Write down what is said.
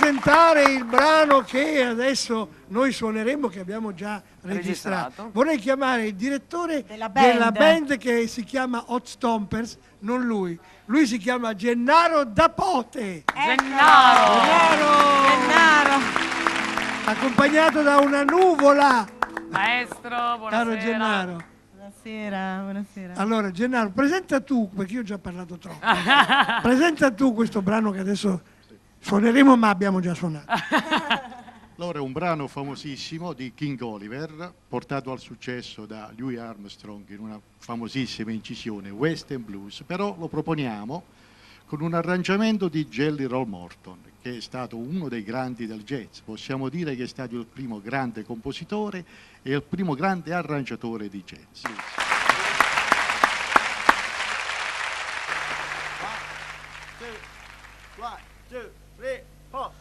presentare il brano che adesso noi suoneremo, che abbiamo già registrato. Vorrei chiamare il direttore della band che si chiama Hot Stompers, non lui. Lui si chiama Gennaro Dapote. Gennaro! Accompagnato da una nuvola. Maestro, buonasera. Caro Gennaro. Buonasera. Allora, Gennaro, presenta tu, perché io ho già parlato troppo. Presenta tu questo brano che adesso suoneremo, ma abbiamo già suonato. Allora, è un brano famosissimo di King Oliver, portato al successo da Louis Armstrong in una famosissima incisione, Western Blues, però lo proponiamo con un arrangiamento di Jelly Roll Morton, che è stato uno dei grandi del jazz. Possiamo dire che è stato il primo grande compositore e il primo grande arrangiatore di jazz. One, two, three, four.